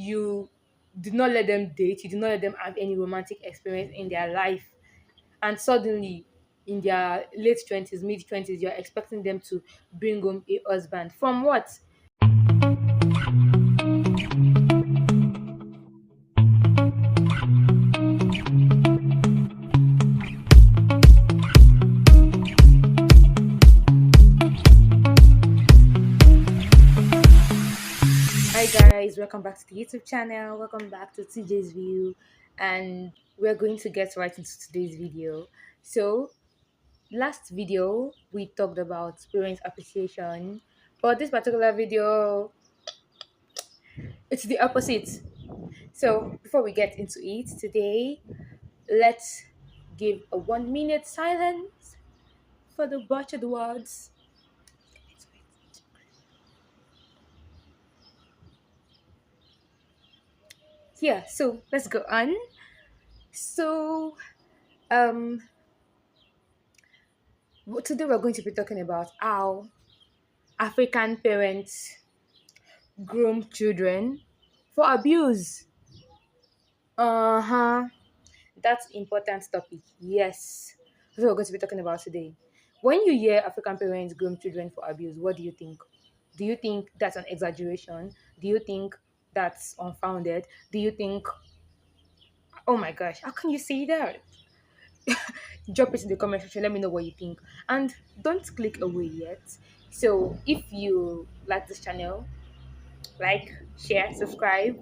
you did not let them date, you did not let them have any romantic experience in their life, and suddenly in their late 20s, mid 20s, you're expecting them to bring home a husband from what? Hi guys, welcome back to the YouTube channel. Welcome back to TJ's View, and we're going to get right into today's video. So, last video we talked about parent appreciation, but this particular video it's the opposite. So, before we get into it today, let's give a 1 minute silence for the butchered words. Yeah, so let's go on. So, um, today we're going to be talking about how African parents groom children for abuse. Uh-huh. That's important topic. Yes. That's what we're going to be talking about today. When you hear African parents groom children for abuse, what do you think? Do you think that's an exaggeration? Do you think that's unfounded? Do you think, oh my gosh, how can you say that? Drop it in the comment section. Let me know what you think. And don't click away yet. So if you like this channel, like, share, subscribe,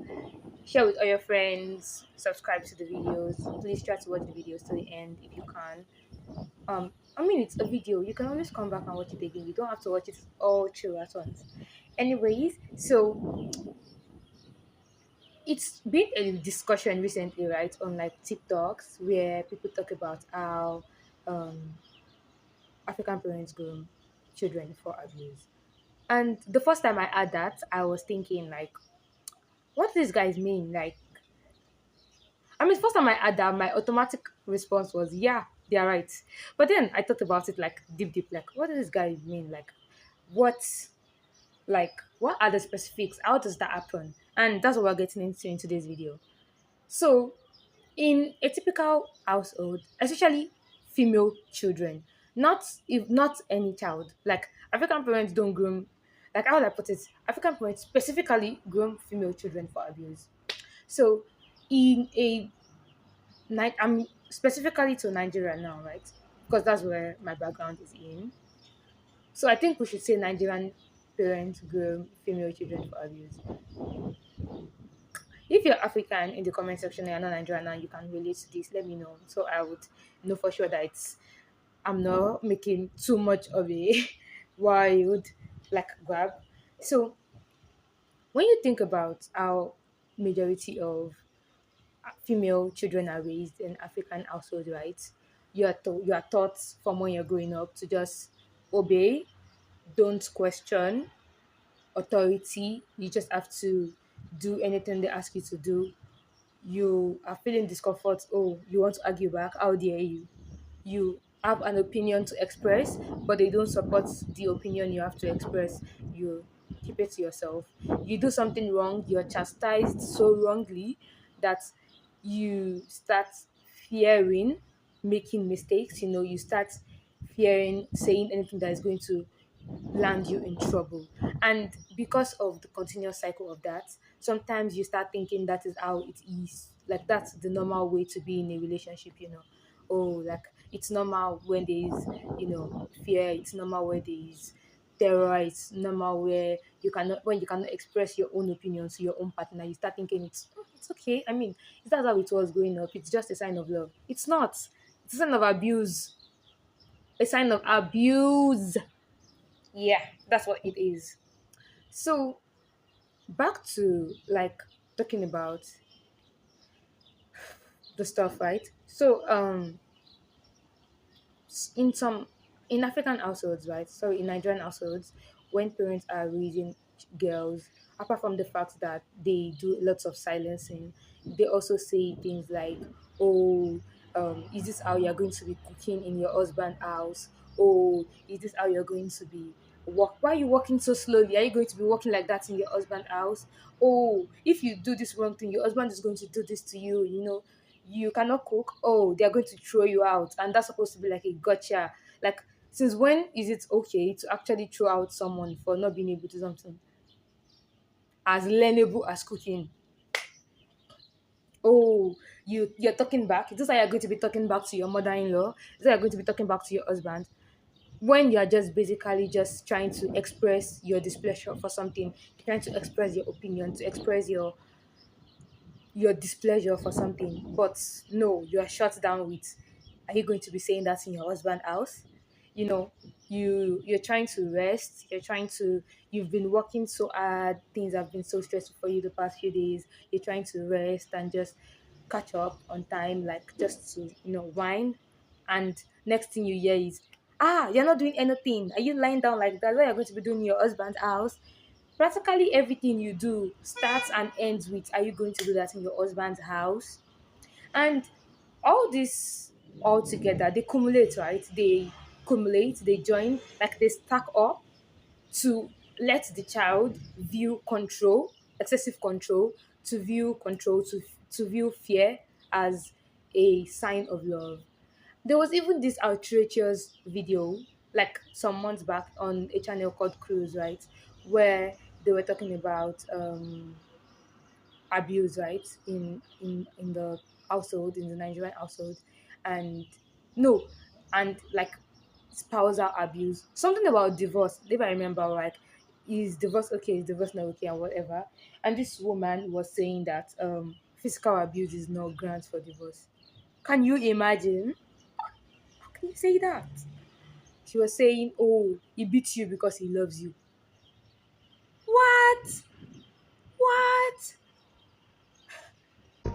share with all your friends, subscribe to the videos. Please try to watch the videos to the end if you can. I mean, it's a video, you can always come back and watch it again. You don't have to watch it all through at once. Anyways, so it's been a discussion recently, right, on like TikToks, where people talk about how um African parents groom children for abuse. And the first time I heard that, I was thinking like, what do these guys mean? Like, I mean, first time I heard that, my automatic response was, yeah, they're right. But then I thought about it like deep, like, what does this guy mean? What, what are the specifics? How does that happen? And that's what we're getting into in today's video. So, in a typical household, especially female children, not any child, like African parents don't groom, like how would I put it? African parents specifically groom female children for abuse. So, in a I'm specifically to Nigeria now, right? Because that's where my background is in. So I think we should say Nigerian parents groom female children for abuse. If you're African in the comment section and you're not Nigerian and you can relate to this, let me know. So I would know for sure that I'm not making too much of a wild like grab. So when you think about how majority of female children are raised in African households, right? You are taught from when you're growing up to just obey, don't question authority. You just have to do anything they ask you to do. You are feeling discomfort. Oh, you want to argue back? How dare you? You have an opinion to express, but they don't support the opinion you have to express. You keep it to yourself. You do something wrong, you're chastised so wrongly that you start fearing making mistakes. You start fearing saying anything that is going to land you in trouble. And because of the continuous cycle of that, sometimes you start thinking that is how it is. Like that's the normal way to be in a relationship. Oh, like it's normal when there is, fear, it's normal where there is terror, it's normal where you cannot express your own opinion to your own partner. You start thinking it's okay. I mean, is that how it was growing up? It's just a sign of love. It's not. It's a sign of abuse. A sign of abuse. Yeah, that's what it is. So back to like talking about the stuff, right? So in some in African households, right? Sorry, in Nigerian households, when parents are raising girls, apart from the fact that they do lots of silencing, they also say things like, "Oh, is this how you're going to be cooking in your husband's house? Oh, is this how you're going to be Walk. Why are you walking so slowly? Are you going to be walking like that in your husband's house? Oh, if you do this wrong thing, your husband is going to do this to you. You cannot cook. Oh, they're going to throw you out, and that's supposed to be like a gotcha. Like, since when is it okay to actually throw out someone for not being able to do something as learnable as cooking? Oh, you're talking back. Is this how you're going to be talking back to your mother-in-law? Is that you're going to be talking back to your husband? When you're just basically just trying to express your displeasure for something, you're trying to express your opinion, to express your displeasure for something, but no, you are shut down with, are you going to be saying that in your husband's house? you know you're trying to rest, you've been working so hard, things have been so stressful for you the past few days, you're trying to rest and just catch up on time, like just to whine, and next thing you hear is, you're not doing anything, are you lying down like that? What you're going to be doing in your husband's house? Practically everything you do starts and ends with, are you going to do that in your husband's house? And all this all together, they cumulate, right? They cumulate, they join, like they stack up to let the child view control, excessive control, to view fear as a sign of love. There was even this outrageous video like some months back on a channel called Cruise, right? Where they were talking about abuse, right, in the household, in the Nigerian household, and no, and like spousal abuse, something about divorce. If I remember, like, is divorce okay? Is divorce not okay, and whatever. And this woman was saying that physical abuse is not grounds for divorce. Can you imagine? How can you say that? She was saying, "Oh, he beats you because he loves you." What? What?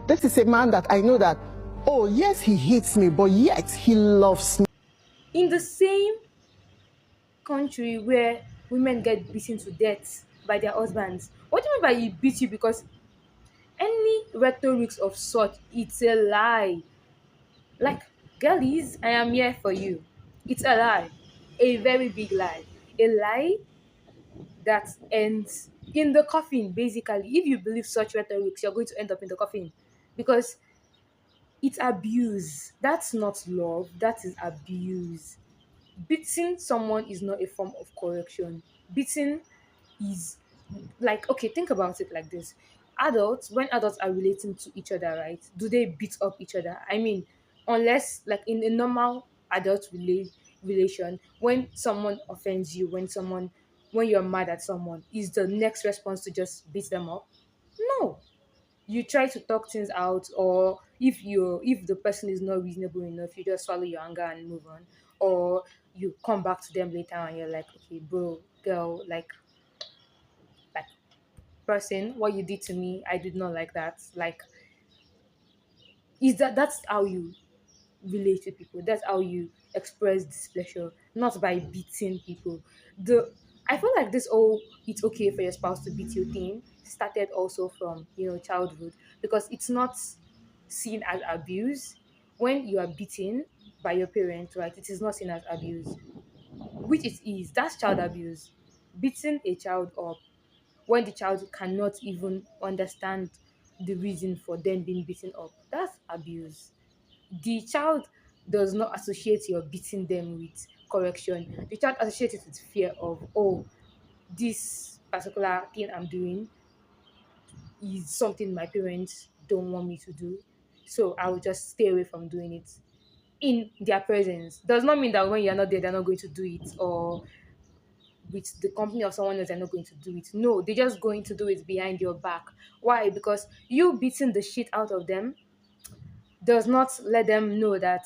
This is a man that I know that, oh, yes, he hates me, but yet he loves me. In the same country where women get beaten to death by their husbands. What do you mean by he beat you? Because any rhetorics of such, it's a lie. Like, girlies, I am here for you. It's a lie. A very big lie. A lie that ends in the coffin, basically. If you believe such rhetorics, you're going to end up in the coffin. Because it's abuse. That's not love, that is abuse. Beating someone is not a form of correction. Beating is, like, okay, think about it like this. Adults, when adults are relating to each other, right, do they beat up each other? I mean, unless like in a normal adult relation, when someone offends you, when you're mad at someone, is the next response to just beat them up? No. You try to talk things out, or if the person is not reasonable enough, you just swallow your anger and move on, or you come back to them later and you're like, okay, bro, girl, like person, what you did to me, I did not like that. Like, that's how you relate to people, that's how you express displeasure, not by beating people. The I feel like this whole it's okay for your spouse to beat you thing started also from childhood, because it's not seen as abuse. When you are beaten by your parents, right, it is not seen as abuse, which it is. That's child abuse. Beating a child up when the child cannot even understand the reason for them being beaten up, that's abuse. The child does not associate your beating them with correction. The child associates it with fear of, oh, this particular thing I'm doing is something my parents don't want me to do, so I will just stay away from doing it in their presence. Does not mean that when you're not there, they're not going to do it, or with the company of someone else, they're not going to do it. No, they're just going to do it behind your back. Why? Because you beating the shit out of them does not let them know that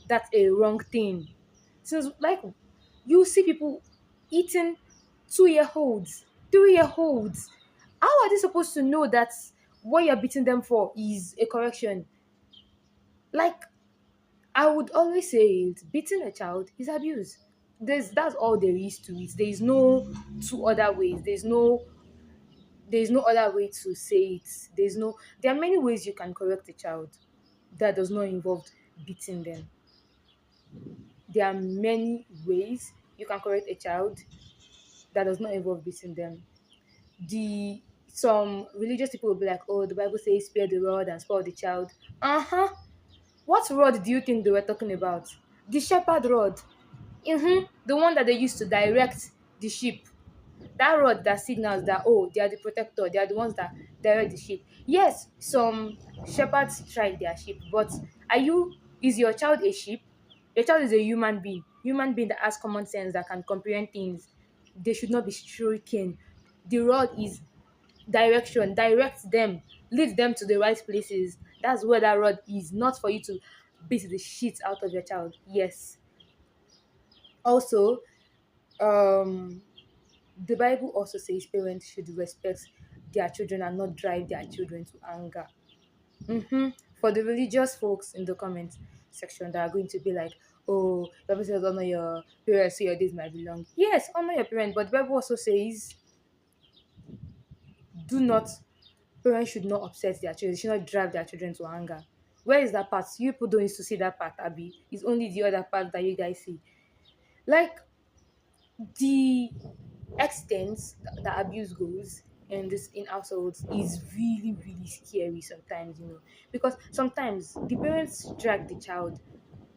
that's a wrong thing. Since, like, you see people eating 2 year olds, 3 year olds. How are they supposed to know that what you're beating them for is a correction? Like, I would always say it, beating a child is abuse. That's all there is to it. There is no two other ways. There's no other way to say it. There are many ways you can correct a child that does not involve beating them. There are many ways you can correct a child that does not involve beating them. The Some religious people will be like, oh, the Bible says spare the rod and spoil the child. Uh-huh. What rod do you think they were talking about? The shepherd rod. The one that they used to direct the sheep. That rod that signals that, oh, they are the protector, they are the ones that direct the sheep. Yes, some shepherds strike their sheep, but is your child a sheep? Your child is a human being that has common sense, that can comprehend things. They should not be stricken. The rod is direction, direct them, lead them to the right places. That's where that rod is, not for you to beat the shit out of your child. Yes. Also, um the Bible also says parents should respect their children and not drive their children to anger. For the religious folks in the comment section that are going to be like, oh, the Bible says honor your parents so your days might be long. Yes, honor your parents, but the Bible also says do not parents should not upset their children, they should not drive their children to anger. Where is that part? You people don't used to see that part, Abby. It's only the other part that you guys see. Like, the extent that abuse goes in households is really really scary sometimes, because sometimes the parents drag the child,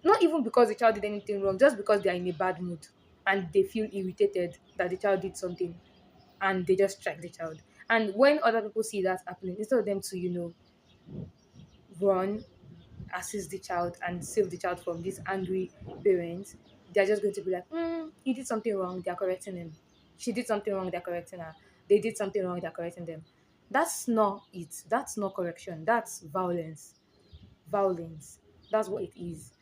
not even because the child did anything wrong, just because they are in a bad mood and they feel irritated that the child did something, and they just strike the child. And when other people see that happening, instead of them to run, assist the child and save the child from these angry parents, they're just going to be like, he did something wrong, they're correcting him. She did something wrong, they're correcting her. They did something wrong, they're correcting them. That's not it. That's not correction. That's violence. Violence. That's what it is.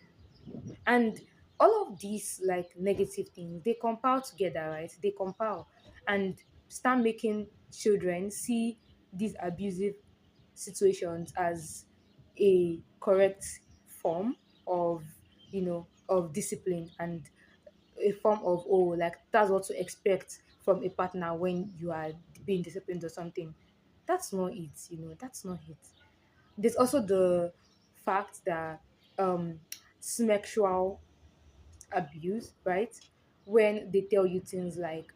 And all of these like negative things, they compile together, right? They compile and start making children see these abusive situations as a correct form of of discipline, and a form of, oh, like that's what to expect from a partner when you are being disciplined or something. That's not it. That's not it. There's also the fact that sexual abuse, right? When they tell you things like,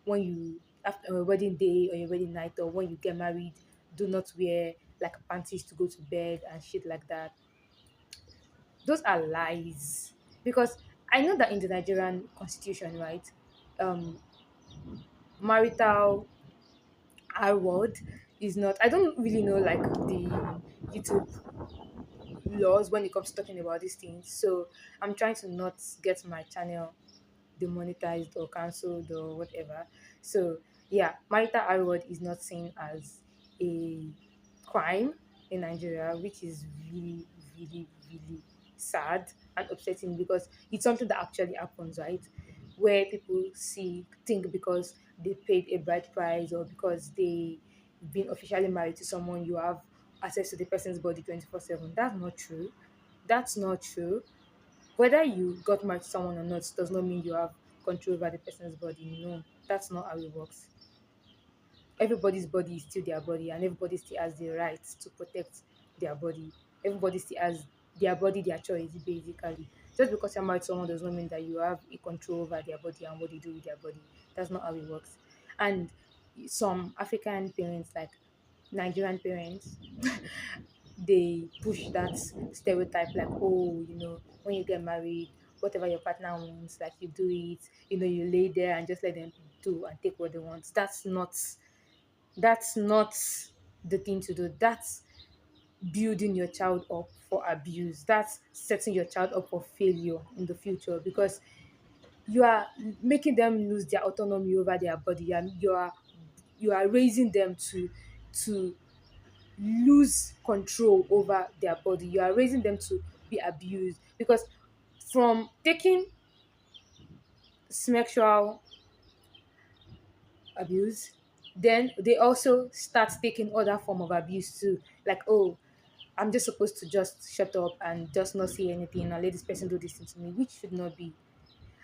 when you after a wedding day or your wedding night, or when you get married, do not wear like panties to go to bed and shit like that. Those are lies. Because I know that in the Nigerian constitution, right, um marital award is not, I don't really know like the YouTube laws when it comes to talking about these things. So I'm trying to not get my channel demonetized or cancelled or whatever. So yeah, marital reward is not seen as a crime in Nigeria, which is really, really, really sad and upsetting, because it's something that actually happens, right? Where people think because they paid a bride price, or because they been officially married to someone, you have access to the person's body 24/7. That's not true. That's not true. Whether you got married to someone or not does not mean you have control over the person's body. No, that's not how it works. Everybody's body is still their body, and everybody still has the right to protect their body. Everybody still has their body, their choice, basically. Just because you're married to someone does not mean that you have a control over their body and what they do with their body. That's not how it works. And some African parents, like Nigerian parents, they push that stereotype, like, oh, when you get married, whatever your partner wants, like, you do it, you lay there and just let them do and take what they want. That's not the thing to do. That's building your child up for abuse. That's setting your child up for failure in the future, because you are making them lose their autonomy over their body, and you are raising them to lose control over their body. You are raising them to be abused, because from taking sexual abuse, then they also start taking other form of abuse too, like, oh, I'm just supposed to just shut up and just not say anything and let this person do this thing to me, which should not be.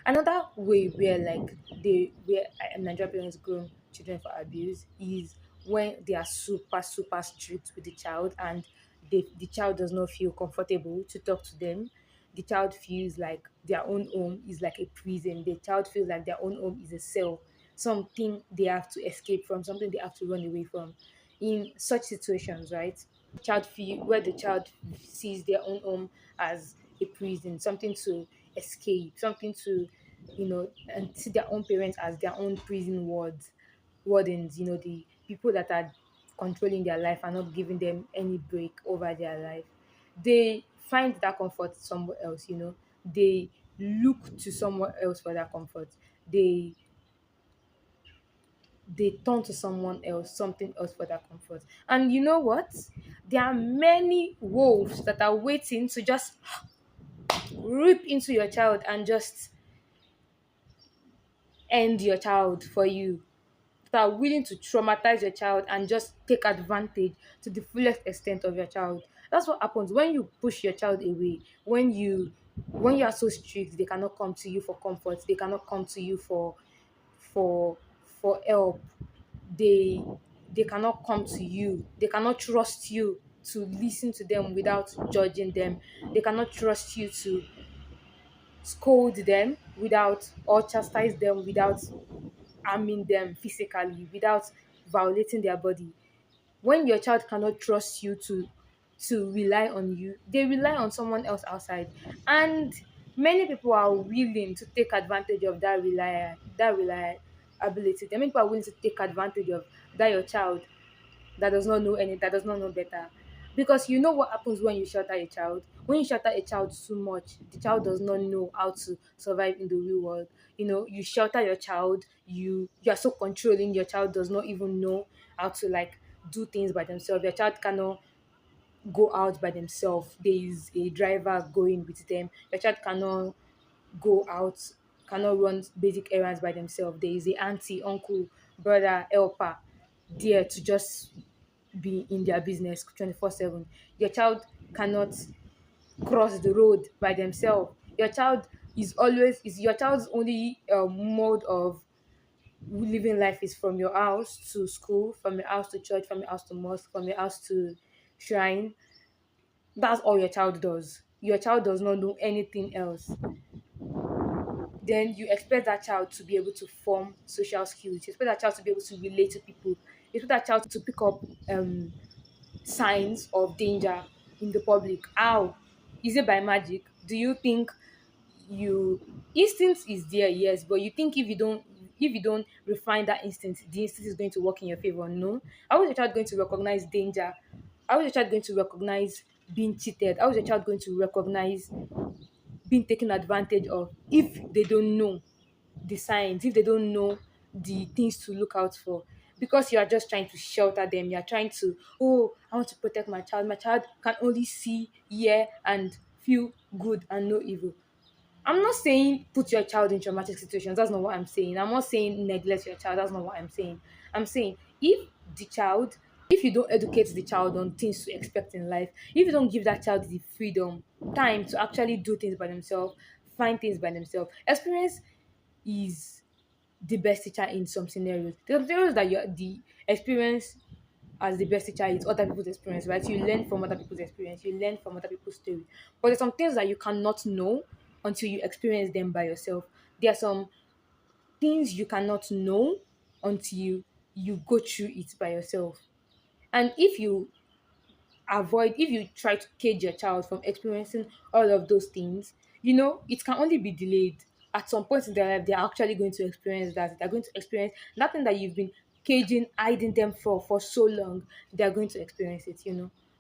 Another way where like where Nigerian parents groom children for abuse is when they are super super strict with the child, and the child does not feel comfortable to talk to them. The child feels like their own home is like a prison. The child feels like their own home is a cell. something they have to escape from, something they have to run away from. In such situations, right? Where the child sees their own home as a prison, something to escape, something to, and see their own parents as their own prison wardens, the people that are controlling their life and not giving them any break over their life. They find that comfort somewhere else, they look to somewhere else for that comfort. They they turn to someone else, something else for that comfort. And you know what? There are many wolves that are waiting to just rip into your child and just end your child for you, that are willing to traumatize your child and just take advantage to the fullest extent of your child. That's what happens when you push your child away. When you are so strict, they cannot come to you for comfort. They cannot come to you for for help. They cannot come to you. They cannot trust you to listen to them without judging them. They cannot trust you to scold them without, or chastise them without harming them physically, without violating their body. When your child cannot trust you to rely on you, they rely on someone else outside. And many people are willing to take advantage of that reliability. Many people are willing to take advantage of that your child that does not know better. Because you know what happens when you shelter a child? When you shelter a child too much, the child does not know how to survive in the real world. You shelter your child, you are so controlling, your child does not even know how to like do things by themselves. Your child cannot go out by themselves. There is a driver going with them. Your child cannot go out, cannot run basic errands by themselves. There is a auntie, uncle, brother, helper there to just be in their business 24/7. Your child cannot cross the road by themselves. Your child's only mode of living life is from your house to school, from your house to church, from your house to mosque, from your house to shrine. That's all your child does. Your child does not know anything else. Then you expect that child to be able to form social skills. You expect that child to be able to relate to people. You expect that child to pick up signs of danger in the public. How? Is it by magic? Do you think you instinct is there? Yes, but you think if you don't refine that instinct, the instinct is going to work in your favor? No. How is your child going to recognize danger? How is your child going to recognize being cheated? How is your child going to recognize being taken advantage of if they don't know the signs, if they don't know the things to look out for? Because you are just trying to shelter them, you are trying to, oh, I want to protect my child. My child can only see, hear, and feel good and no evil. I'm not saying put your child in traumatic situations. That's not what I'm saying. I'm not saying neglect your child. That's not what I'm saying. I'm saying if you don't educate the child on things to expect in life, if you don't give that child the freedom, time to actually do things by themselves, find things by themselves, experience is the best teacher in some scenarios. There are scenarios that the experience as the best teacher is other people's experience, right? You learn from other people's experience, you learn from other people's story. But there's some things that you cannot know until you experience them by yourself. There are some things you cannot know until you go through it by yourself. And if you try to cage your child from experiencing all of those things, it can only be delayed. At some point in their life, they're actually going to experience that. They're going to experience that thing that you've been caging, hiding them for so long. They're going to experience it.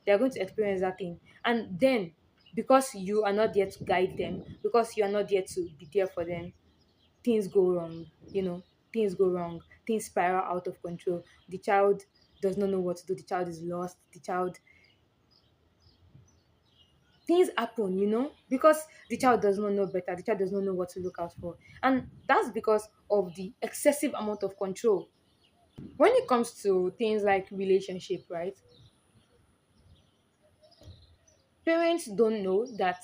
They're going to experience that thing. And then, because you are not there to guide them, because you are not there to be there for them, things go wrong. Things go wrong. Things spiral out of control. The child does not know what to do. The child is lost. Things happen, because the child does not know better, the child does not know what to look out for. And that's because of the excessive amount of control. When it comes to things like relationship, right? Parents don't know that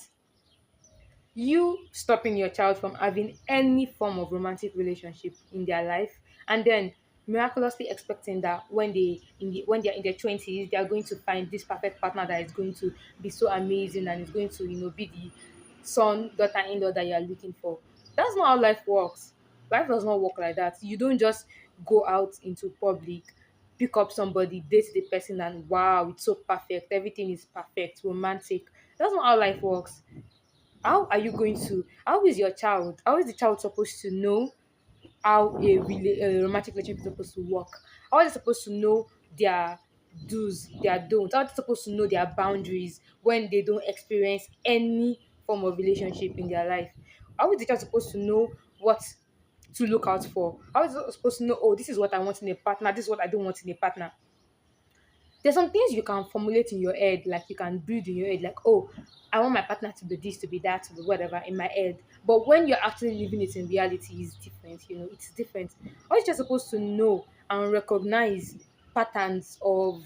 you stopping your child from having any form of romantic relationship in their life, and then miraculously expecting that when they're in their 20s, they are going to find this perfect partner that is going to be so amazing and is going to be the son daughter-in-law that you are looking for. That's not how life works. Life does not work like that. You don't just go out into public, pick up somebody, date the person, and wow, it's so perfect. Everything is perfect, romantic. That's not how life works. How are you going to? How is your child? How is the child supposed to know how a romantic relationship is supposed to work? How are they supposed to know their do's, their don'ts? How are they supposed to know their boundaries when they don't experience any form of relationship in their life? How is the child supposed to know what to look out for? How is it supposed to know, oh, this is what I want in a partner, this is what I don't want in a partner? There's some things you can formulate in your head, like you can build in your head, like, oh, I want my partner to be this, to be that, to be whatever in my head. But when you're actually living it in reality, it's different, it's different. All you're just supposed to know and recognize patterns of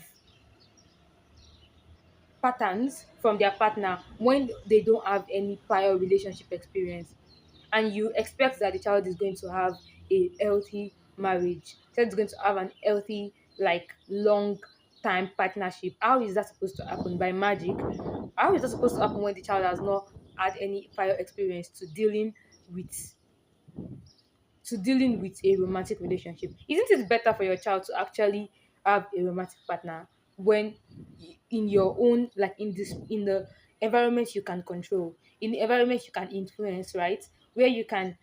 patterns from their partner when they don't have any prior relationship experience, and you expect that the child is going to have a healthy marriage, child is going to have an healthy, like, long time partnership. How is that supposed to happen? By magic? How is that supposed to happen when the child has not had any prior experience with dealing with a romantic relationship? Isn't it better for your child to actually have a romantic partner when in your own, like, in the environment you can control, in the environment you can influence, right? Where you can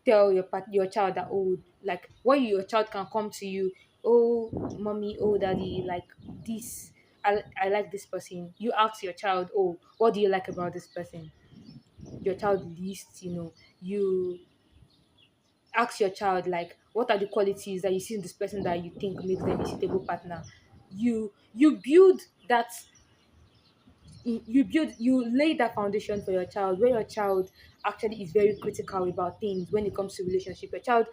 tell your child that, oh, like, where your child can come to you, oh mommy, oh daddy, like this, I like this person. You ask your child, oh, what do you like about this person? Your child lists, you ask your child, like, what are the qualities that you see in this person that you think makes them a suitable partner. You build that, you lay that foundation for your child, where your child actually is very critical about things when it comes to relationship. Your child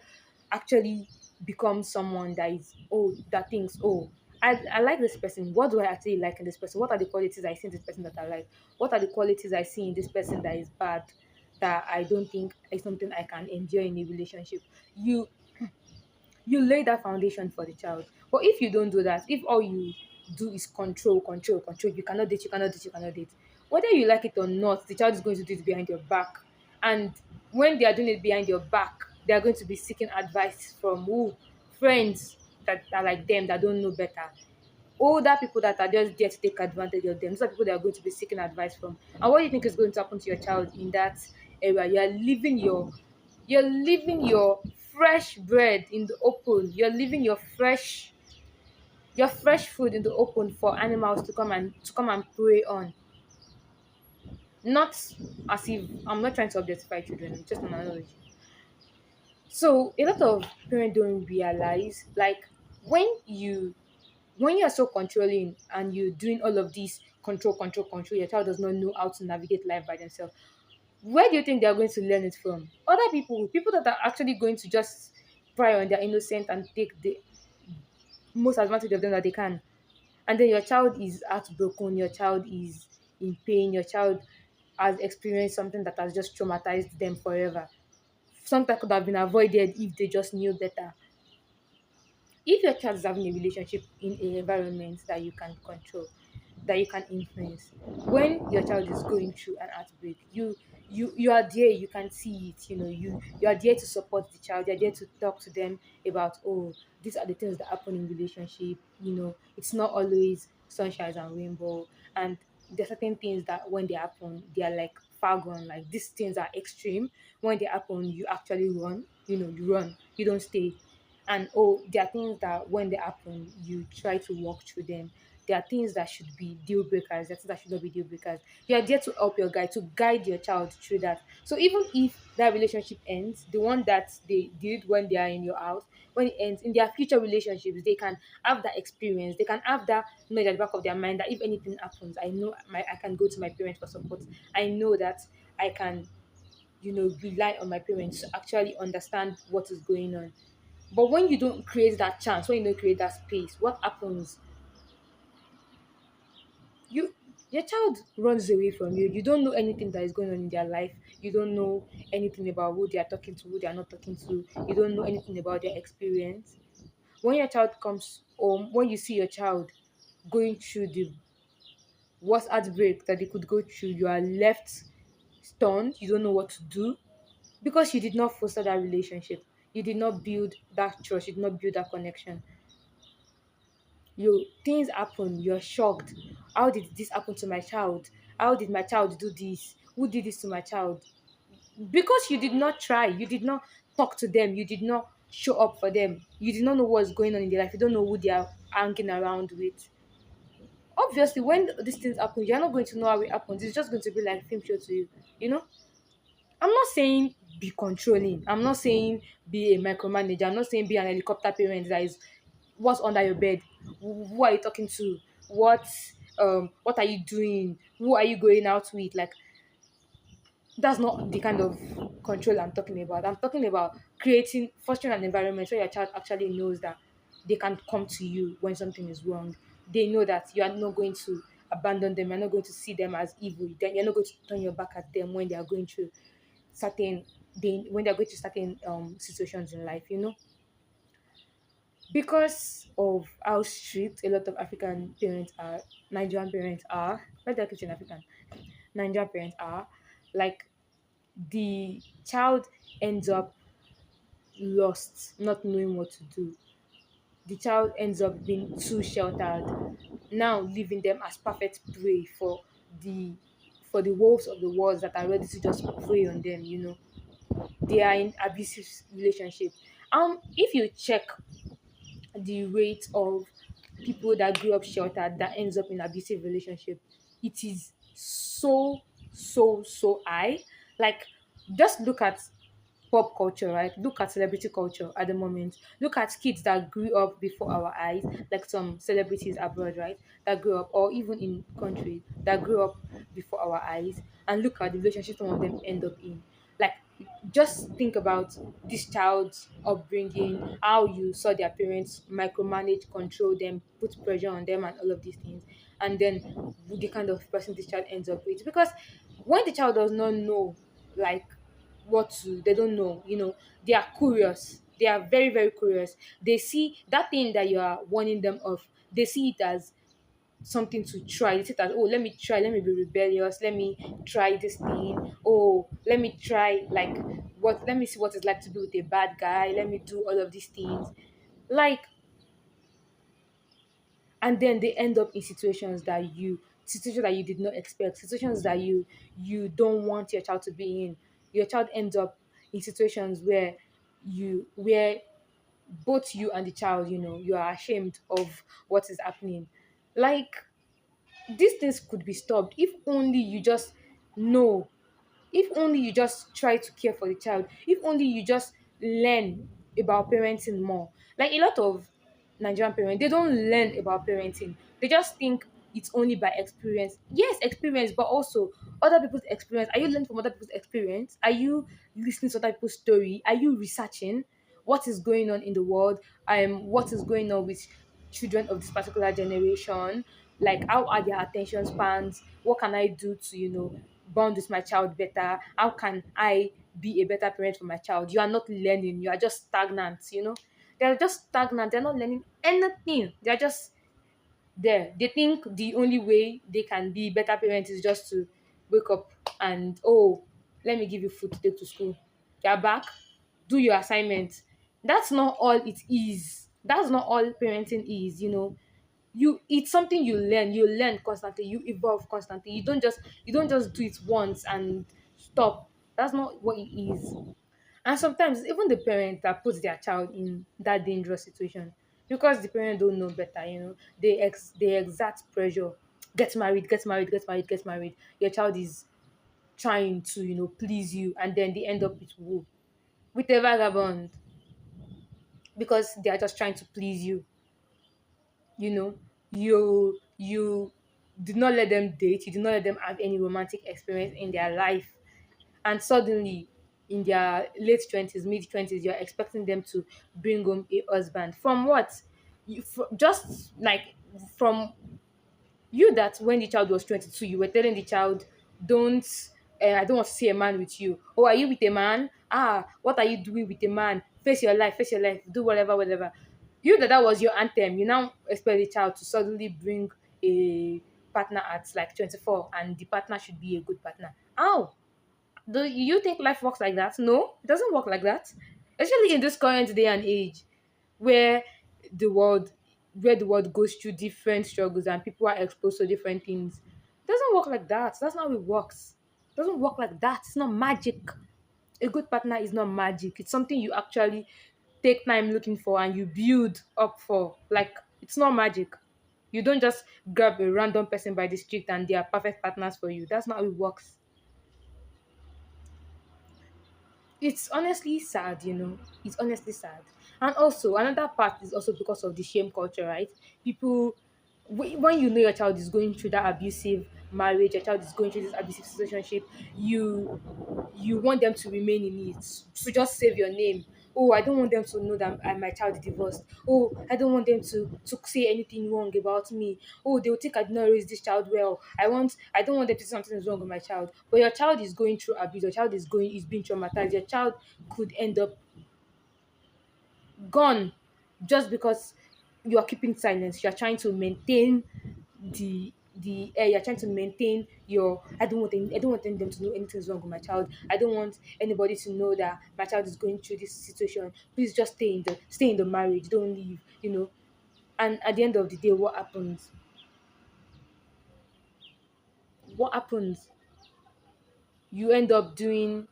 actually becomes someone that is, oh, that thinks, oh, I like this person. What do I actually like in this person? What are the qualities I see in this person that I like? What are the qualities I see in this person that is bad, that I don't think is something I can enjoy in a relationship? You lay that foundation for the child. But if you don't do that, if all you do is control, control, control, you cannot date, you cannot date, you cannot date. Whether you like it or not, the child is going to do it behind your back. And when they are doing it behind your back, they are going to be seeking advice from who? Friends that are like them, that don't know better. Older people that are just there to take advantage of them. Those are people that are going to be seeking advice from. And what do you think is going to happen to your child in that area? You're leaving your fresh bread in the open. You're leaving your fresh food in the open for animals to come and prey on. Not as if I'm not trying to objectify children, it's just an analogy. So a lot of parents don't realize, like, when you when you're so controlling and you're doing all of this control, control, control, your child does not know how to navigate life by themselves. Where do you think they're going to learn it from? Other people that are actually going to just pry on their innocent and take the most advantage of them that they can. And then your child is heartbroken, your child is in pain, your child has experienced something that has just traumatized them forever. Something that could have been avoided if they just knew better. If your child is having a relationship in an environment that you can control, that you can influence, when your child is going through an outbreak, you are there, you can see it, you are there to support the child, you're there to talk to them about, oh, these are the things that happen in relationship. It's not always sunshine and rainbow, and there's certain things that when they happen, they are like far gone, like these things are extreme. When they happen, you actually run, you run, you don't stay. And, oh, there are things that when they happen, you try to walk through them. There are things that should be deal breakers, there are things that should not be deal breakers. You are there to help your guide, to guide your child through that. So even if that relationship ends, the one that they did when they are in your house, when it ends, in their future relationships, they can have that experience, they can have that knowledge at the back of their mind, that if anything happens, I know I can go to my parents for support. I know that I can, rely on my parents to actually understand what is going on. But when you don't create that chance, when you don't create that space, what happens? You your child runs away from you. You don't know anything that is going on in their life. You don't know anything about who they are talking to, who they are not talking to. You don't know anything about their experience. When your child comes home, when you see your child going through the worst heartbreak that they could go through, you are left stunned. You don't know what to do because you did not foster that relationship. You did not build that trust, you did not build that connection. You things happen, you're shocked. How did this happen to my child? How did my child do this? Who did this to my child? Because you did not try, you did not talk to them, you did not show up for them, you did not know what's going on in their life, you don't know who they are hanging around with. Obviously, when these things happen, you're not going to know how it happens. It's just going to be like film show to you, you know. I'm not saying be controlling. I'm not saying be a micromanager. I'm not saying be an helicopter parent that is what's under your bed. Who are you talking to? What are you doing? Who are you going out with? Like, that's not the kind of control I'm talking about. I'm talking about creating, fostering an environment where your child actually knows that they can come to you when something is wrong. They know that you are not going to abandon them. You're not going to see them as evil. Then you're not going to turn your back at them when they are going through certain when they're going to certain situations in life. Because of how strict a lot of African parents are, Nigerian parents are. Let me keep saying African. Nigerian parents are like the child ends up lost, not knowing what to do. The child ends up being too sheltered, now leaving them as perfect prey the the wolves of the world that are ready to just prey on them. They are in abusive relationship. If you check the rate of people that grew up sheltered that ends up in abusive relationship, it is so high. Like, just look at pop culture, right? Look at celebrity culture at the moment. Look at kids that grew up before our eyes, like some celebrities abroad, right? That grew up, or even in countries that grew up before our eyes, and look at the relationship some of them end up in. Like, just think about this child's upbringing, how you saw their parents micromanage, control them, put pressure on them, and all of these things, and then the kind of person this child ends up with. Because when the child does not know, like, they don't know, they are curious, they are very very curious. They see that thing that you are warning them of, they see it as something to try. They see it as, oh, let me try, let me be rebellious, let me try this thing. Oh, let me try, like, let me see what it's like to be with a bad guy, let me do all of these things. Like, and then they end up in situations that you did not expect, situations that you don't want your child to be in. Your child ends up in situations where both you and the child, you are ashamed of what is happening. Like, these things could be stopped if only you just know, if only you just try to care for the child, if only you just learn about parenting more. Like, a lot of Nigerian parents, they don't learn about parenting. They just think it's only by experience. Yes, experience, but also other people's experience. Are you learning from other people's experience? Are you listening to other people's story? Are you researching what is going on in the world? What is going on with children of this particular generation? Like, how are their attention spans? What can I do to, bond with my child better? How can I be a better parent for my child? You are not learning, you are just stagnant. They're just stagnant, they're not learning anything. They're just there. They think the only way they can be better parents is just to wake up and, oh, let me give you food to take to school. You're back, do your assignment. That's not all it is. That's not all parenting is. It's something you learn constantly, you evolve constantly. You don't just do it once and stop. That's not what it is. And sometimes even the parent that puts their child in that dangerous situation, because the parent don't know better, they exert pressure. Get married, get married, get married, get married. Your child is trying to, please you, and then they end up with who? With a vagabond, because they are just trying to please you. You did not let them date, you did not let them have any romantic experience in their life, and suddenly in their late 20s, mid 20s, you're expecting them to bring home a husband from what? Just like, from you, that when the child was 22, you were telling the child, don't I don't want to see a man with you. Oh, are you with a man? What are you doing with a man? Face your life, do whatever, whatever. That was your anthem. You now expect the child to suddenly bring a partner at like 24, and the partner should be a good partner. How do you think life works like that? No, it doesn't work like that. especially in this current day and age where the world where the world goes through different struggles and people are exposed to different things. It doesn't work like that. That's not how it works. It doesn't work like that. It's not magic. A good partner is not magic. It's something you actually take time looking for and you build up for. Like, it's not magic. You don't just grab a random person by the street and they are perfect partners for you. That's not how it works. It's honestly sad, It's honestly sad. And also, another part is also because of the shame culture, right? People, when you know your child is going through that abusive marriage, your child is going through this abusive relationship, you want them to remain in it to just save your name. Oh, I don't want them to know that my child is divorced. Oh, I don't want them to say anything wrong about me. Oh, they will think I did not raise this child well. I don't want them to say something is wrong with my child. But your child is going through abuse. Your child is being traumatized. Your child could end up gone just because you are keeping silence. You are trying to maintain you're trying to maintain your I don't want them to know anything's wrong with my child. I don't want anybody to know that my child is going through this situation. Please just stay in the marriage, don't leave. And at the end of the day, what happens? You end up doing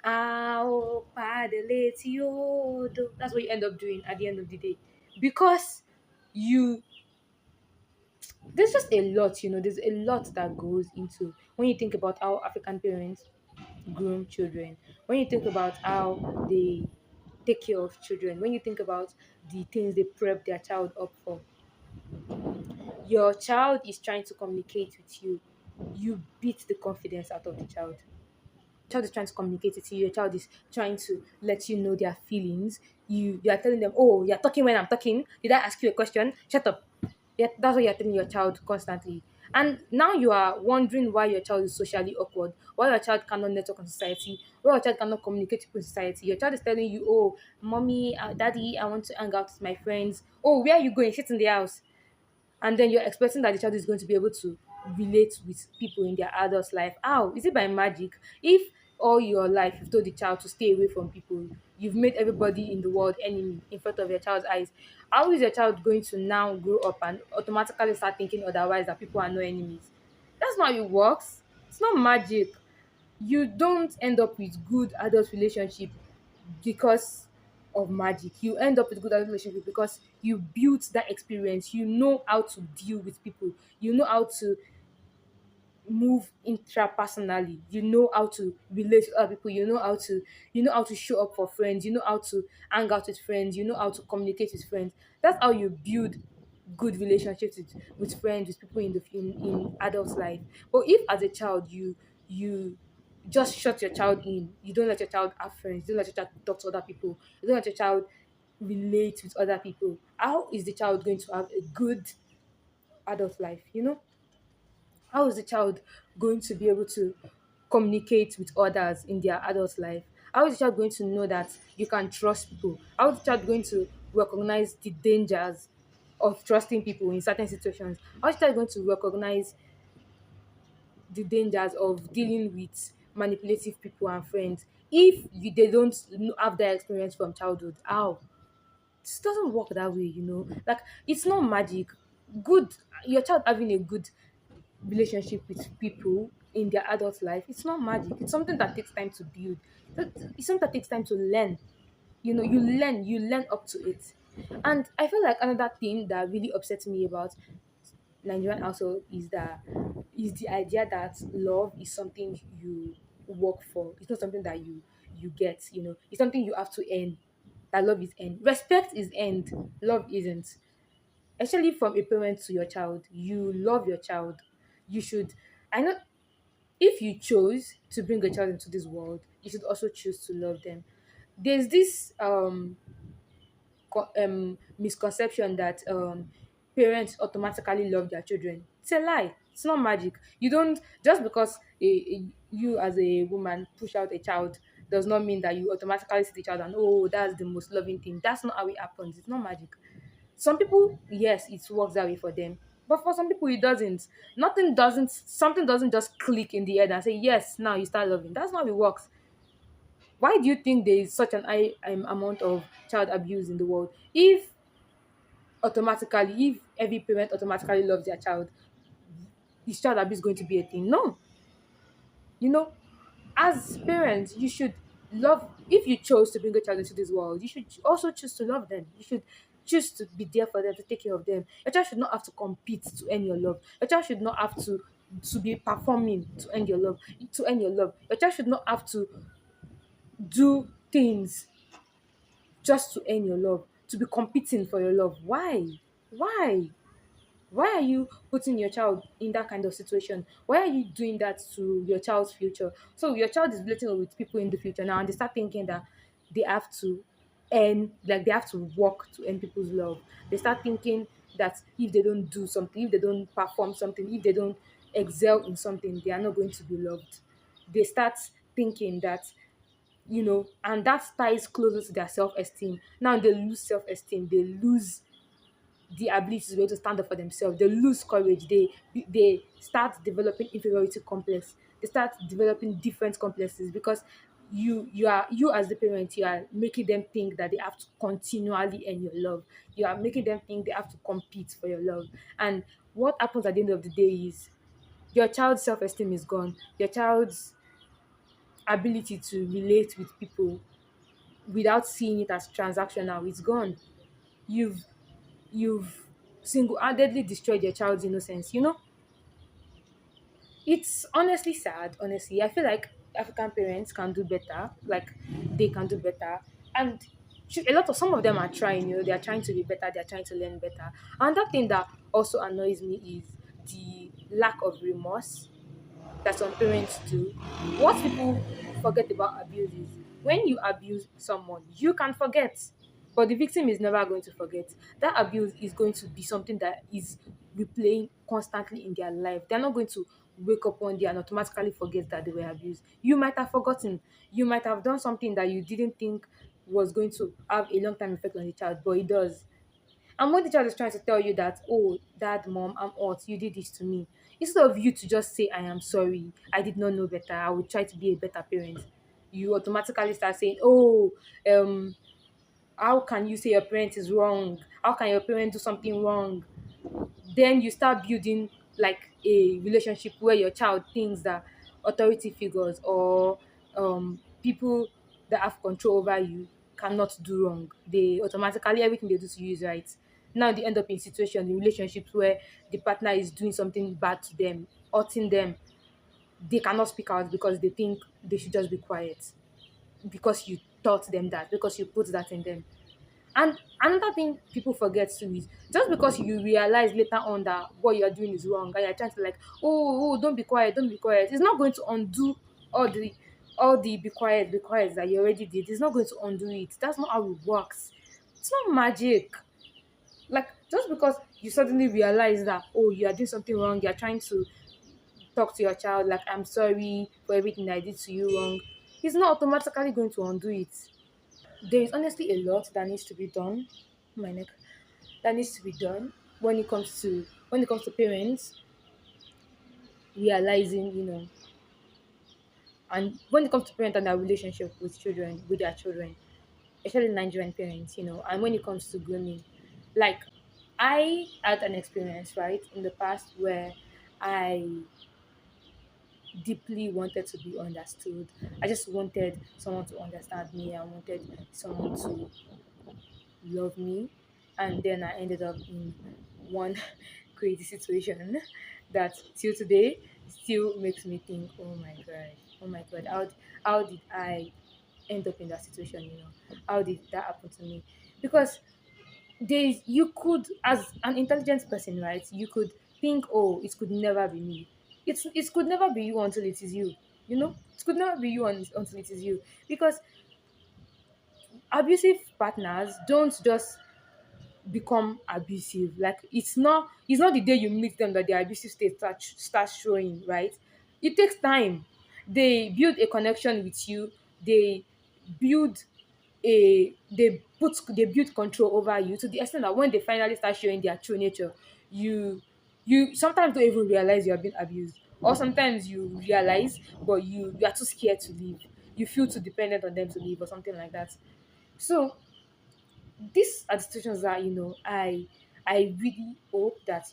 ow padele tiodo. That's what you end up doing at the end of the day. Because you there's just a lot, there's a lot that goes into when you think about how African parents groom children, when you think about how they take care of children, when you think about the things they prep their child up for. Your child is trying to communicate with you. You beat the confidence out of the child. Child is trying to communicate with you. Your child is trying to let you know their feelings. You are telling them, oh, you're talking when I'm talking. Did I ask you a question? Shut up. Yeah, that's what you're telling your child constantly. And now you are wondering why your child is socially awkward, why your child cannot network in society, why your child cannot communicate with society. Your child is telling you, oh, mommy, daddy, I want to hang out with my friends. Oh, where are you going? Sit in the house. And then you're expecting that the child is going to be able to relate with people in their adult life. How is it by magic? If all your life you've told the child to stay away from people, you've made everybody in the world enemy in front of your child's eyes, how is your child going to now grow up and automatically start thinking otherwise, that people are no enemies? That's not how it works. It's not magic. You don't end up with good adult relationship because of magic. You end up with good adult relationship because you built that experience. You know how to deal with people. You know how to move intrapersonally. You know how to relate to other people. You know how to show up for friends. You know how to hang out with friends. You know how to communicate with friends. That's how you build good relationships with friends, with people in adult life. But if as a child you just shut your child in, you don't let your child have friends, you don't let your child talk to other people, you don't let your child relate with other people, how is the child going to have a good adult life? How is the child going to be able to communicate with others in their adult life? How is the child going to know that you can trust people? How is the child going to recognize the dangers of trusting people in certain situations? How is the child going to recognize the dangers of dealing with manipulative people and friends if they don't have that experience from childhood? How? This doesn't work that way, like, it's not magic. Good Your child having a good relationship with people in their adult life, it's not magic. It's something that takes time to build. It's something that takes time to learn. You learn up to it. And I feel like another thing that really upsets me about Nigerian household is the idea that love is something you work for. It's not something that you get. It's something you have to earn. That love is earned. Respect is earned. Love isn't. Especially from a parent to your child, you love your child. You should. I know, if you chose to bring a child into this world, you should also choose to love them. There's this misconception that parents automatically love their children. It's a lie. It's not magic. You don't just because you as a woman push out a child does not mean that you automatically see the child and, oh, that's the most loving thing. That's not how it happens. It's not magic. Some people, yes, it works that way for them, but for some people it doesn't. Something doesn't just click in the head and say, yes, now you start loving. That's not how it works. Why do you think there is such an high amount of child abuse in the world? If automatically, if every parent automatically loves their child, is child abuse going to be a thing? No. You know, as parents, you should love. If you chose to bring a child into this world, you should also choose to love them. You should choose to be there for them, to take care of them. Your child should not have to compete to earn your love. Your child should not have to be performing to earn your love. To earn your love, your child should not have to do things just to earn your love, to be competing for your love. Why why are you putting your child in that kind of situation? Why are you doing that to your child's future? So your child is relating with people in the future now, and they start thinking that they have to earn, like they have to work to earn people's love. They start thinking that if they don't do something, if they don't perform something, if they don't excel in something, they are not going to be loved. They start thinking that, and that ties closer to their self-esteem. Now they lose self-esteem, they lose the ability to be able to stand up for themselves. They lose courage. They start developing inferiority complex. They start developing different complexes because you as the parent, you are making them think that they have to continually earn your love. You are making them think they have to compete for your love. And what happens at the end of the day is your child's self-esteem is gone. Your child's ability to relate with people without seeing it as transactional is gone. You've you've single-handedly destroyed your child's innocence. It's honestly sad. Honestly, I feel like African parents can do better. Like, they can do better. And a lot of some of them are trying. They are trying to be better, they're trying to learn better. And that thing that also annoys me is the lack of remorse that some parents do. What people forget about abuse is when you abuse someone, you can forget, but the victim is never going to forget. That abuse is going to be something that is replaying constantly in their life. They're not going to wake up one day and automatically forget that they were abused. You might have forgotten. You might have done something that you didn't think was going to have a long time effect on the child, but it does. And when the child is trying to tell you that, oh, dad, mom, I'm hurt, you did this to me, instead of you to just say, I am sorry, I did not know better, I will try to be a better parent, you automatically start saying, oh, how can you say your parent is wrong? How can your parent do something wrong? Then you start building like a relationship where your child thinks that authority figures or people that have control over you cannot do wrong. They automatically, everything they do to you is right. Now they end up in situations, in relationships where the partner is doing something bad to them, hurting them. They cannot speak out because they think they should just be quiet, because you taught them that, because you put that in them. And another thing people forget too is just because you realize later on that what you're doing is wrong and you're trying to like, oh, don't be quiet, don't be quiet. It's not going to undo all the be quiet that you already did. It's not going to undo it. That's not how it works. It's not magic. Like, just because you suddenly realize that, oh, you are doing something wrong, you're trying to talk to your child like, I'm sorry for everything I did to you wrong, it's not automatically going to undo it. There is honestly a lot that needs to be done. My neck. That needs to be done when it comes to parents realizing, and when it comes to parents and their relationship with children, with their children, especially Nigerian parents, and when it comes to grooming. Like, I had an experience, right, in the past where I deeply wanted to be understood. I just wanted someone to understand me. I wanted someone to love me. And then I ended up in one crazy situation that till today still makes me think, oh my god, how did I end up in that situation? How did that happen to me? Because you could, as an intelligent person, right, you could think, oh, it could never be me. It could never be you until it is you. It could never be you until it is you. Because abusive partners don't just become abusive. Like, it's not the day you meet them that their abusive state starts showing, right? It takes time. They build a connection with you. They build they build control over you to the extent that when they finally start showing their true nature, you sometimes don't even realize you are being abused, or sometimes you realize but you are too scared to leave. you feel too dependent on them to live or something like that. So these are the situations that I really hope that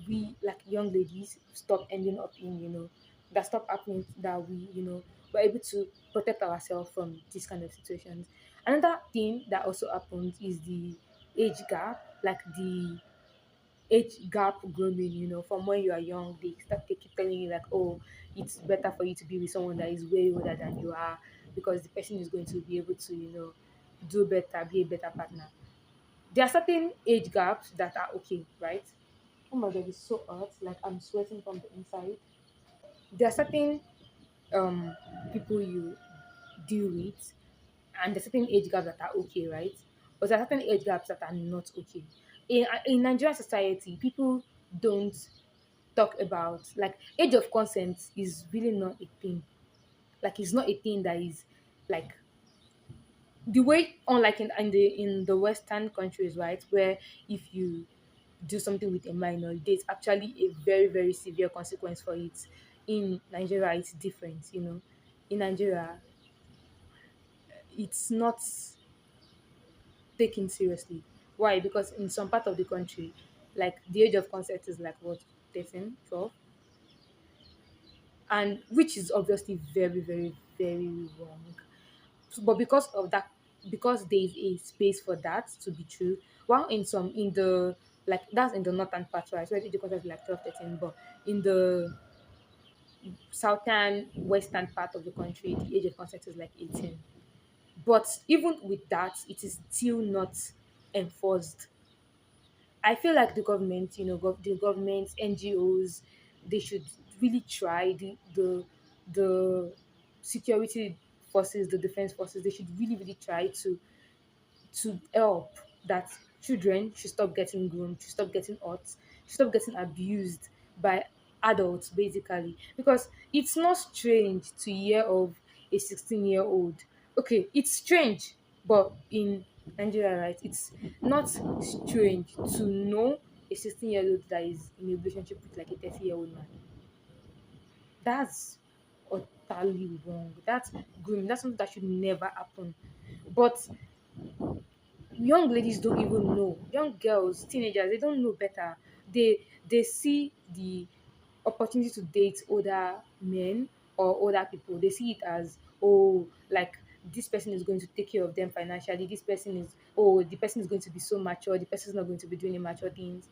we like young ladies stop ending up in, that stop happening, that we're able to protect ourselves from these kind of situations. Another thing that also happens is the age gap, like the age gap grooming. From when you are young, they keep telling you like, oh, it's better for you to be with someone that is way older than you are, because the person is going to be able to do better, be a better partner. There are certain age gaps that are okay, right? Oh my god, it's so hot. Like I'm sweating from the inside. There are certain um people you deal with, and there's certain age gaps that are okay, right? But there are certain age gaps that are not okay. In Nigerian society, people don't talk about, like, age of consent is really not a thing. Like it's not a thing that is like the way, unlike in the Western countries, right, where if you do something with a minor, there's actually a very, very severe consequence for it. In Nigeria, it's different. In Nigeria, it's not taken seriously. Why? Because in some part of the country, like the age of consent is like what, 13, 12, and which is obviously very, very, very wrong. But because of that, because there is a space for that to be true, while in the, like, that's in the northern part, right, where the concept is like 12, 13, but in the southern western part of the country, the age of consent is like 18. But even with that, it is still not enforced. I feel like the government, the government, NGOs, they should really try, the security forces, the defense forces, they should really, really try to help that children should stop getting groomed, should stop getting hurt, should stop getting abused by adults, basically. Because it's not strange to hear of a 16-year-old. Okay, it's strange, but in Nigeria, right, it's not strange to know a 16-year-old that is in a relationship with like a 30-year-old man. That's utterly wrong. That's grooming. That's something that should never happen. But young ladies don't even know, young girls, teenagers, they don't know better. They see the opportunity to date older men or older people. They see it as, oh, like, this person is going to take care of them financially, this person is, oh, the person is going to be so mature, the person is not going to be doing immature things.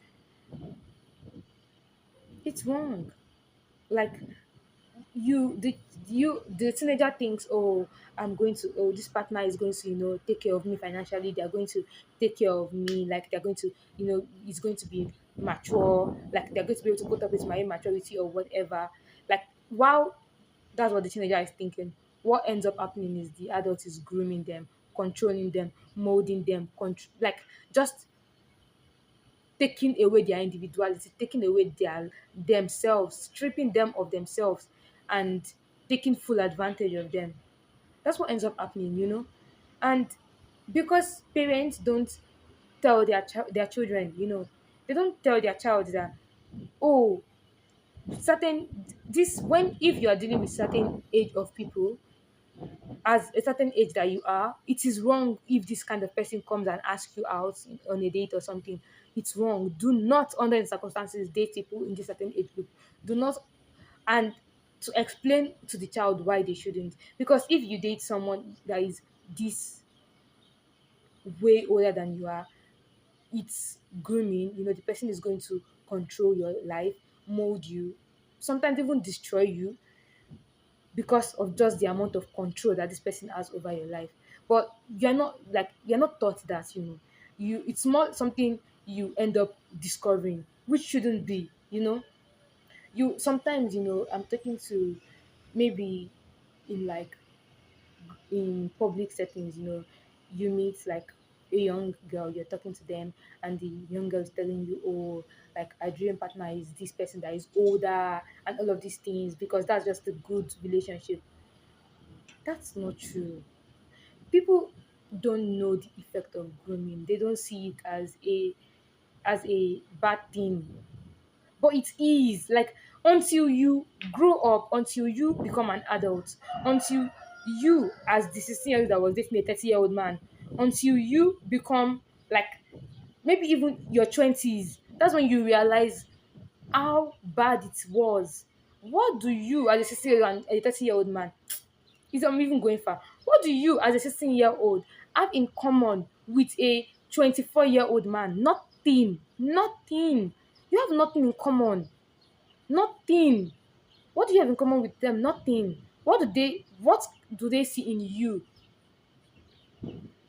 It's wrong. Like, you the teenager thinks, oh, I'm going to, oh, this partner is going to take care of me financially, they're going to take care of me, like they're going to, it's going to be mature, like they're going to be able to put up with my immaturity or whatever. Like, wow, that's what the teenager is thinking. What ends up happening is the adult is grooming them, controlling them, molding them, like, just taking away their individuality, taking away their themselves, stripping them of themselves, and taking full advantage of them. That's what ends up happening. And because parents don't tell their children, they don't tell their child that, oh, certain this when if you are dealing with certain age of people, as a certain age that you are, it is wrong if this kind of person comes and asks you out on a date or something. It's wrong. Do not, under any circumstances, date people in this certain age group. Do not, and to explain to the child why they shouldn't. Because if you date someone that is this way older than you are, it's grooming. The person is going to control your life, mold you, sometimes even destroy you, because of just the amount of control that this person has over your life. But you're not taught that. It's more something you end up discovering, which shouldn't be. You sometimes, I'm talking to, maybe in like in public settings, you meet like a young girl, you're talking to them, and the young girl is telling you, oh, like, our dream partner is this person that is older, and all of these things, because that's just a good relationship. That's not true. People don't know the effect of grooming. They don't see it as a bad thing. But it is, like, until you grow up, until you become an adult, until you as the 16-year-old that was dating a 30-year-old man, until you become like maybe even your 20s. That's when you realize how bad it was. What do you as a 16-year-old and a 30-year-old man, is I'm even going far, what do you as a 16-year-old have in common with a 24-year-old man? Nothing. Nothing. You have nothing in common. Nothing. What do you have in common with them? Nothing. What do they see in you?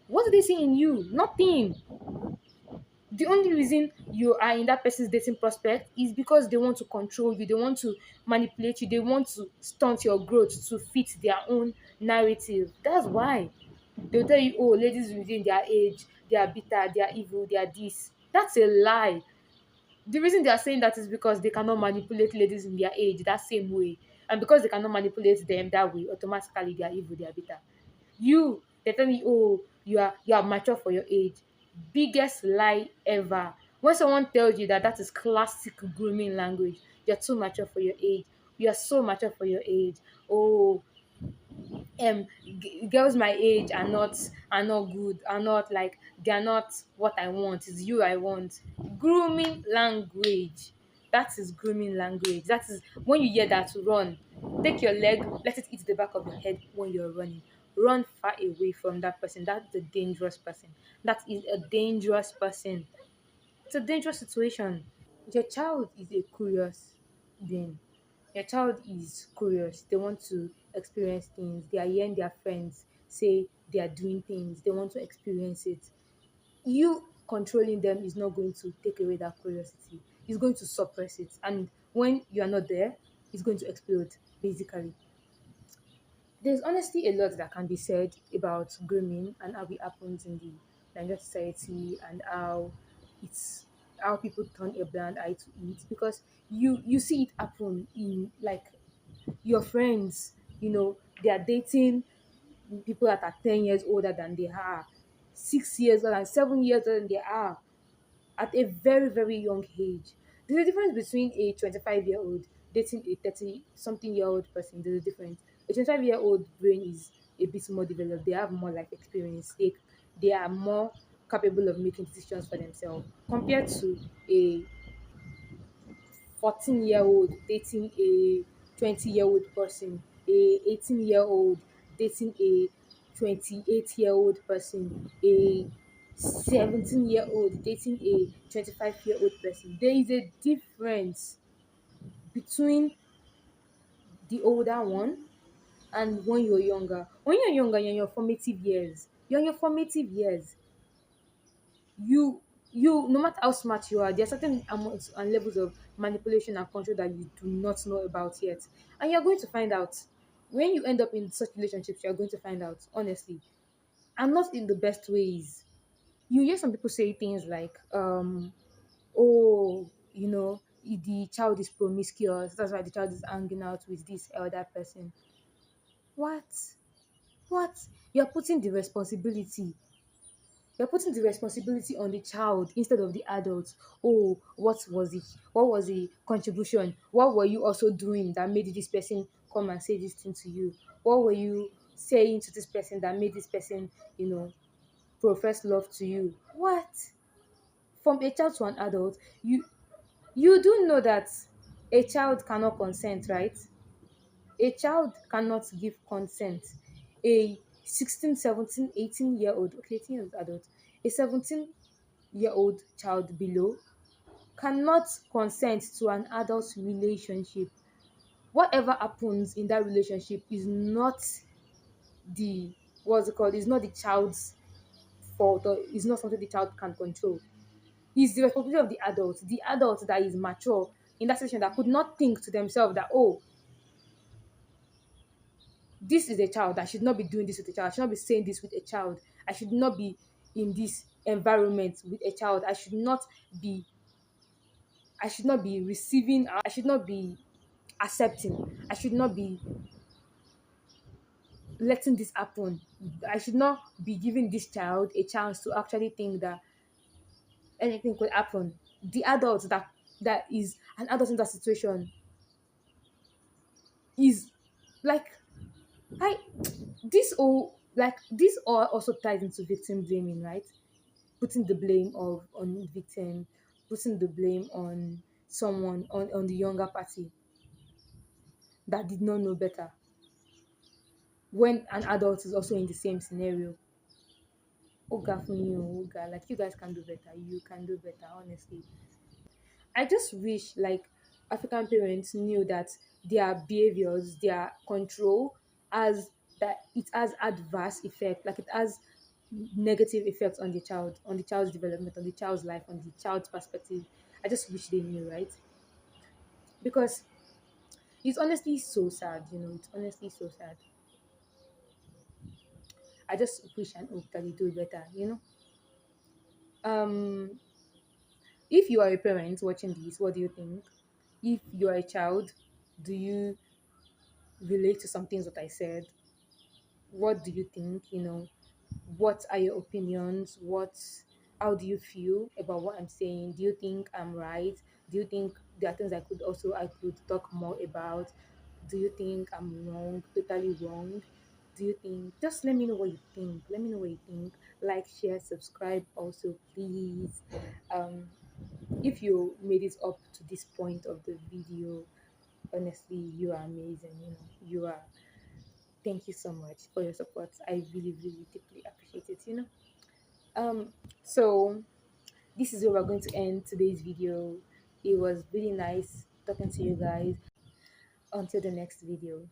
What do they see in you? Nothing. The only reason you are in that person's dating prospect is because they want to control you, they want to manipulate you, they want to stunt your growth to fit their own narrative. That's why they'll tell you, oh, ladies within their age, they are bitter, they are evil, they are this. That's a lie. The reason they are saying that is because they cannot manipulate ladies in their age that same way. And because they cannot manipulate them that way, automatically they are evil, they are bitter. They tell me, oh, you are mature for your age. Biggest lie ever. When someone tells you that, that is classic grooming language. You're too mature for your age. You are so mature for your age. Oh, girls my age are not good, are not like, they are not what I want. It's you I want. Grooming language. That is grooming language. That is when you hear that, run. Take your leg, let it hit the back of your head when you're running. Run far away from that person. That's a dangerous person. That is a dangerous person. It's a dangerous situation. Your child is a curious being. Your child is curious. They want to experience things. They are hearing their friends say they are doing things. They want to experience it. You controlling them is not going to take away that curiosity. It's going to suppress it. And when you are not there, it's going to explode, basically. There's honestly a lot that can be said about grooming and how it happens in the Nigerian society, and it's how people turn a blind eye to it, because you see it happen in like your friends. They are dating people that are 10 years older than they are, 6 years older, and 7 years older than they are, at a very, very young age. There's a difference between a 25-year-old dating a 30 something year old person. There's a difference. A 25-year-old brain is a bit more developed. They have more life experience. They are more capable of making decisions for themselves compared to a 14-year-old dating a 20-year-old person, a 18-year-old dating a 28-year-old person, a 17-year-old dating a 25-year-old person. There is a difference between the older one and when you're younger. When you're younger, you're in your formative years. You're in your formative years. You no matter how smart you are, there are certain amounts and levels of manipulation and control that you do not know about yet, and you're going to find out. When you end up in such relationships, you're going to find out, honestly, and not in the best ways. You hear some people say things like, oh, the child is promiscuous, that's why the child is hanging out with this elder person. What what you're putting the responsibility You're putting the responsibility on the child instead of the adult. Oh, what was it? What was the contribution? What were you also doing that made this person come and say this thing to you? What were you saying to this person that made this person, profess love to you? What? From a child to an adult, you do know that a child cannot consent, right? A child cannot give consent. A 16, 17, 18-year-old, okay, 18 years adult, a 17-year-old child below cannot consent to an adult relationship. Whatever happens in that relationship is not the what's it called? Is not the child's fault, or is not something the child can control. It's the responsibility of the adult that is mature in that situation, that could not think to themselves that, oh, this is a child. I should not be doing this with a child. I should not be saying this with a child. I should not be in this environment with a child. Be I should not be receiving, I should not be accepting. I should not be letting this happen. I should not be giving this child a chance to actually think that anything could happen. The adult that is an adult in that situation is like I this all also ties into victim blaming, right? Putting the blame of on victim, putting the blame on someone on the younger party that did not know better when an adult is also in the same scenario. Oga for you, Oga, like you guys can do better. You can do better, honestly. I just wish like African parents knew that their behaviors, their control, as that it has adverse effect, like it has negative effects on the child's development, on the child's life, on the child's perspective. I just wish they knew, right? Because it's honestly so sad, it's honestly so sad. I just wish and hope that they do better. Um if you are a parent watching this, what do you think? If you are a child, do you relate to some things that I said? What do you think? What are your opinions? How do you feel about what I'm saying? Do you think I'm right? Do you think there are things I could talk more about? Do you think I'm wrong, totally wrong? Do you think, just let me know what you think. Let me know what you think. Like, share, subscribe also, please. Um if you made it up to this point of the video, honestly, you are amazing. You are. Thank you so much for your support. I really, really deeply appreciate it. So this is where we're going to end today's video. It was really nice talking to you guys. Until the next video.